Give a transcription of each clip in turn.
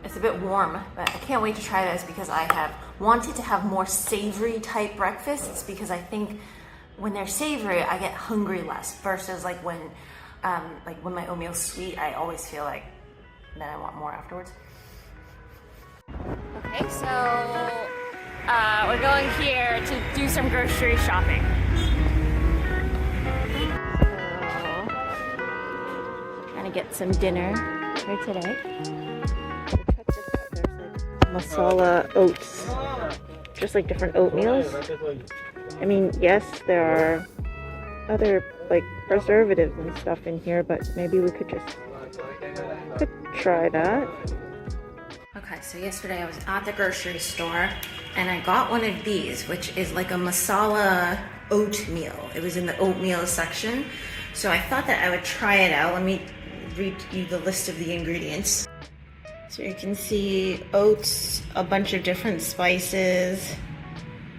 It's a bit warm, but I can't wait to try this because I have wanted to have more savory type breakfasts because I think when they're savory, I get hungry less versus like when my oatmeal's sweet, I always feel like then I want more afterwards. Okay, so we're going here to do some grocery shopping. Trying to get some dinner for today. Check this out. There's like masala oats, just like different oatmeals. I mean, yes, there are other like preservatives and stuff in here, but maybe we could try that. Okay, so yesterday I was at the grocery store and I got one of these, which is like a masala oatmeal. It was in the oatmeal section, so I thought that I would try it out. Let me read you the list of the ingredients. So you can see oats, a bunch of different spices.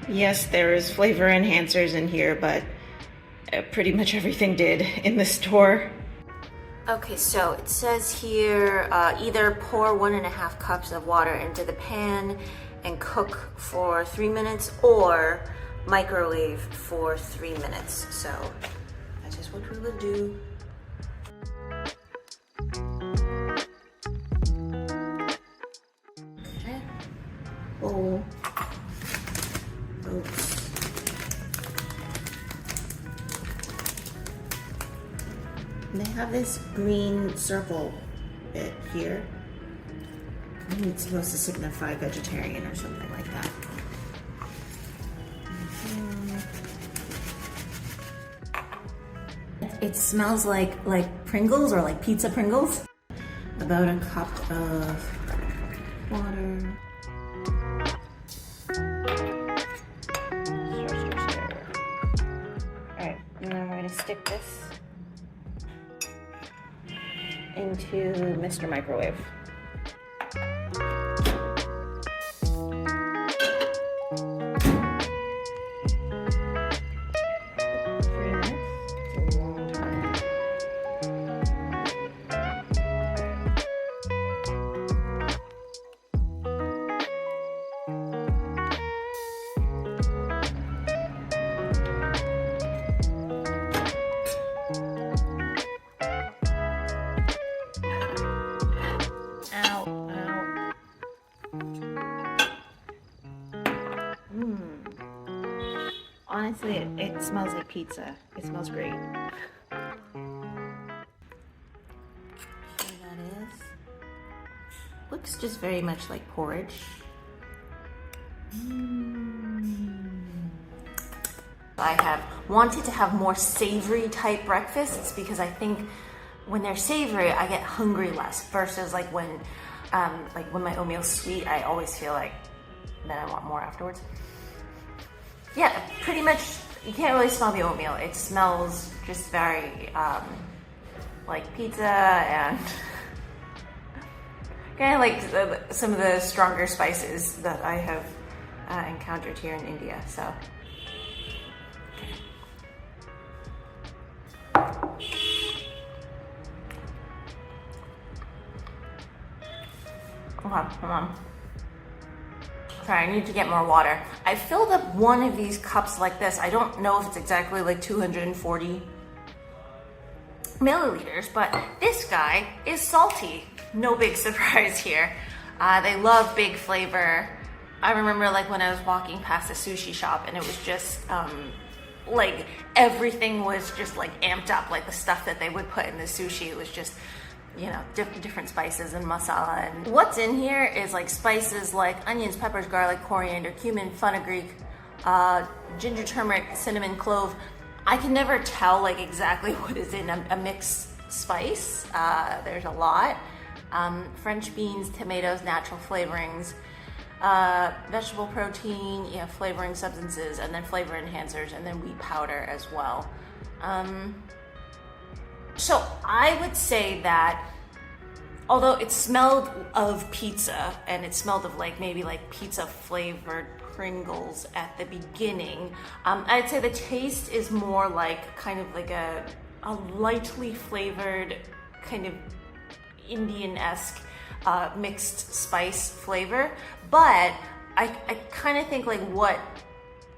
Yes, there is flavor enhancers in here, but pretty much everything did in the store. Okay, so it says here either pour 1.5 cups of water into the pan and cook for 3 minutes or microwave for 3 minutes. So that is what we will do. Okay. Bowl. Oats. And they have this green circle bit here. I think it's supposed to signify vegetarian or something like that. It smells like Pringles or like pizza Pringles. About a cup of water. Stir. Alright, and then we're going to stick this into Mr. Microwave. Honestly, it smells like pizza. It smells great. Here that is. Looks just very much like porridge. I have wanted to have more savory type breakfasts because I think when they're savory, I get hungry less versus like when my oatmeal's sweet, I always feel like then I want more afterwards. Yeah, pretty much, you can't really smell the oatmeal. It smells just very like pizza and kind of like some of the stronger spices that I have encountered here in India. So, okay, hold on. Sorry, I need to get more water. I filled up one of these cups like this. I don't know if it's exactly like 240 milliliters, but this guy is salty. No big surprise here. They love big flavor. I remember like when I was walking past a sushi shop and it was just like everything was just like amped up, like the stuff that they would put in the sushi. It was just, you know, different spices and masala. And what's in here is like spices like onions, peppers, garlic, coriander, cumin, fenugreek, ginger, turmeric, cinnamon, clove. I can never tell like exactly what is in a mixed spice. There's a lot. French beans, tomatoes, natural flavorings, vegetable protein, you know, flavoring substances, and then flavor enhancers, and then wheat powder as well. So I would say that although it smelled of pizza and it smelled of like maybe like pizza flavored Pringles at the beginning, I'd say the taste is more like kind of like a lightly flavored kind of Indian-esque mixed spice flavor, but I kind of think like what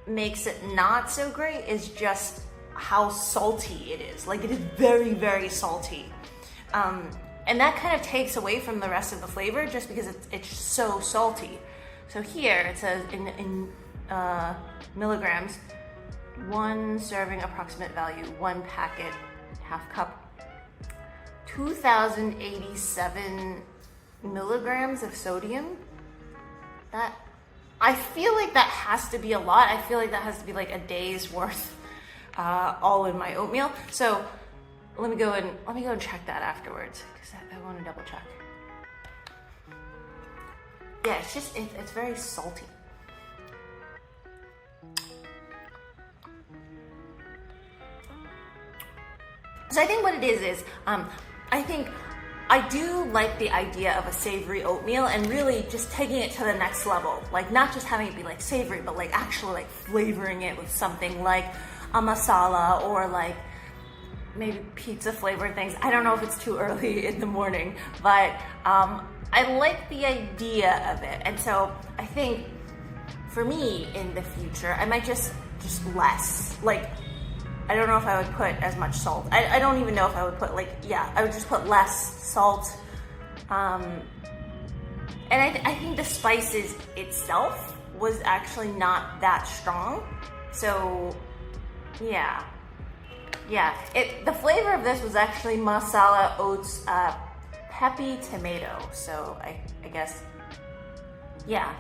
makes it not so great is just how salty it is. Like it is very, very salty. And that kind of takes away from the rest of the flavor just because it's so salty. So here it says in milligrams, 1 serving approximate value, 1 packet, half cup, 2,087 milligrams of sodium. That, I feel like that has to be a lot. I feel like that has to be like a day's worth all in my oatmeal. So let me go and check that afterwards because I want to double check. Yeah, it's just it's very salty. So I think what it is I think I do like the idea of a savory oatmeal and really just taking it to the next level. Like not just having it be like savory, but like actually like flavoring it with something like a masala or like maybe pizza flavored things. I don't know if it's too early in the morning, but I like the idea of it. And so I think for me in the future, I might just less. Like, I don't know if I would put as much salt. I don't even know if I would put like, yeah, I would just put less salt. And I think the spices itself was actually not that strong. So yeah. The flavor of this was actually masala oats peppy tomato. So I guess, yeah.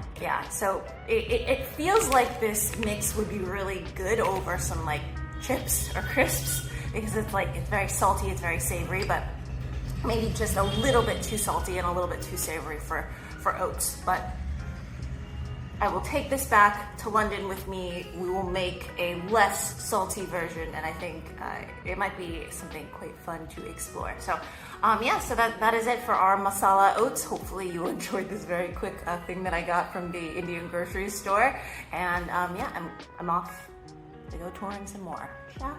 So it feels like this mix would be really good over some like chips or crisps because it's very salty, it's very savory, but maybe just a little bit too salty and a little bit too savory for oats. But I will take this back to London with me. We will make a less salty version, and I think it might be something quite fun to explore. So so that is it for our masala oats. Hopefully you enjoyed this very quick thing that I got from the Indian grocery store. And I'm off to go touring some more. Ciao.